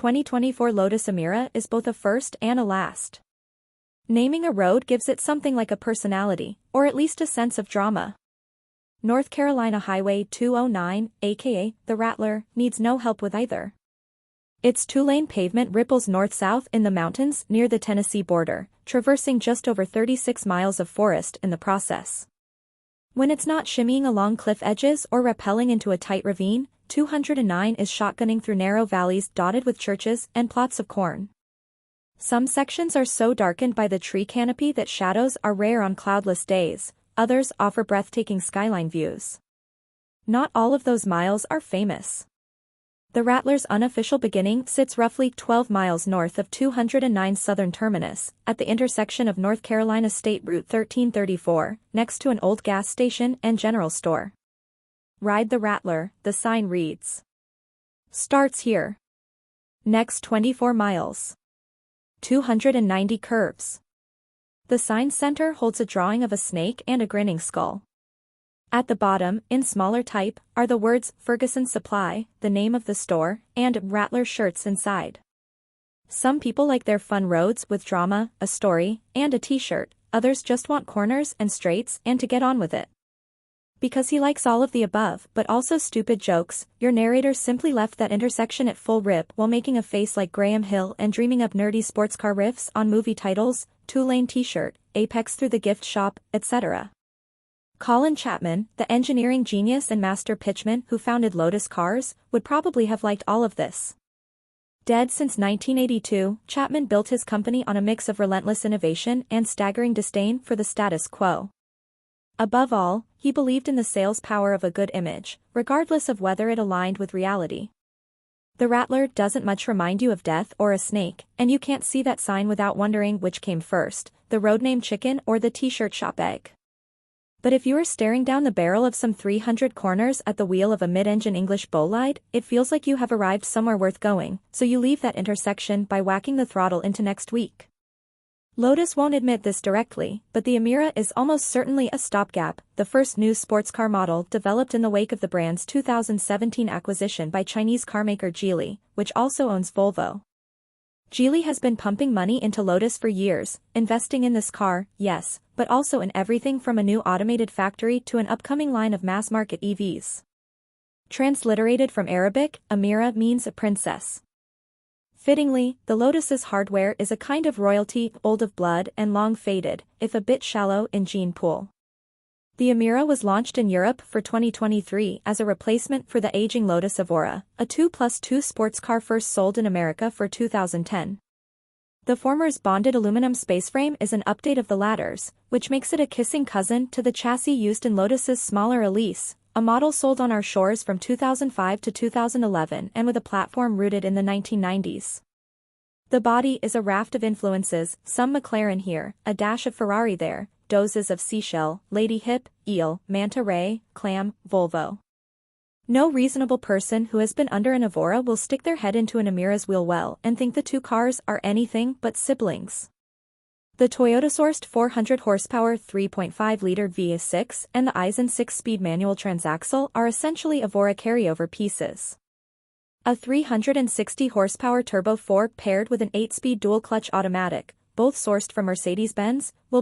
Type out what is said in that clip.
2024 Lotus Amira is both a first and a last. Naming a road gives it something like a personality, or at least a sense of drama. North Carolina Highway 209, aka the Rattler, needs no help with either. Its two-lane pavement ripples north-south in the mountains near the Tennessee border, traversing just over 36 miles of forest in the process. When it's not shimmying along cliff edges or rappelling into a tight ravine, 209 is shotgunning through narrow valleys dotted with churches and plots of corn. Some sections are so darkened by the tree canopy that shadows are rare on cloudless days, others offer breathtaking skyline views. Not all of those miles are famous. The Rattler's unofficial beginning sits roughly 12 miles north of 209's southern terminus, at the intersection of North Carolina State Route 1334, next to an old gas station and general store. Ride the Rattler, the sign reads. Starts here. Next 24 miles. 290 curves. The sign center holds a drawing of a snake and a grinning skull. At the bottom, in smaller type, are the words Ferguson Supply, the name of the store, and Rattler shirts inside. Some people like their fun roads with drama, a story, and a t-shirt, others just want corners and straights and to get on with it. Because he likes all of the above but also stupid jokes, your narrator simply left that intersection at full rip while making a face like Graham Hill and dreaming up nerdy sports car riffs on movie titles, two-lane t-shirt, Apex through the gift shop, etc. Colin Chapman, the engineering genius and master pitchman who founded Lotus Cars, would probably have liked all of this. Dead since 1982, Chapman built his company on a mix of relentless innovation and staggering disdain for the status quo. Above all, he believed in the sales power of a good image, regardless of whether it aligned with reality. The Rattler doesn't much remind you of death or a snake, and you can't see that sign without wondering which came first, the road name chicken or the t-shirt shop egg. But if you are staring down the barrel of some 300 corners at the wheel of a mid-engine English bolide, it feels like you have arrived somewhere worth going, so you leave that intersection by whacking the throttle into next week. Lotus won't admit this directly, but the Emira is almost certainly a stopgap, the first new sports car model developed in the wake of the brand's 2017 acquisition by Chinese carmaker Geely, which also owns Volvo. Geely has been pumping money into Lotus for years, investing in this car, yes, but also in everything from a new automated factory to an upcoming line of mass-market EVs. Transliterated from Arabic, Emira means a princess. Fittingly, the Lotus's hardware is a kind of royalty, old of blood and long faded, if a bit shallow in gene pool. The Emira was launched in Europe for 2023 as a replacement for the aging Lotus Evora, a 2+2 sports car first sold in America for 2010. The former's bonded aluminum spaceframe is an update of the latter's, which makes it a kissing cousin to the chassis used in Lotus's smaller Elise, a model sold on our shores from 2005 to 2011 and with a platform rooted in the 1990s. The body is a raft of influences, some McLaren here, a dash of Ferrari there, doses of seashell, lady hip, eel, manta ray, clam, Volvo. No reasonable person who has been under an Evora will stick their head into an Emira's wheel well and think the two cars are anything but siblings. The Toyota-sourced 400 horsepower 3.5-liter V6 and the 𝑖ZEN 6-speed manual transaxle are essentially Evora carryover pieces. A 360 horsepower turbo 4 paired with an 8-speed dual-clutch automatic, both sourced from Mercedes-Benz, will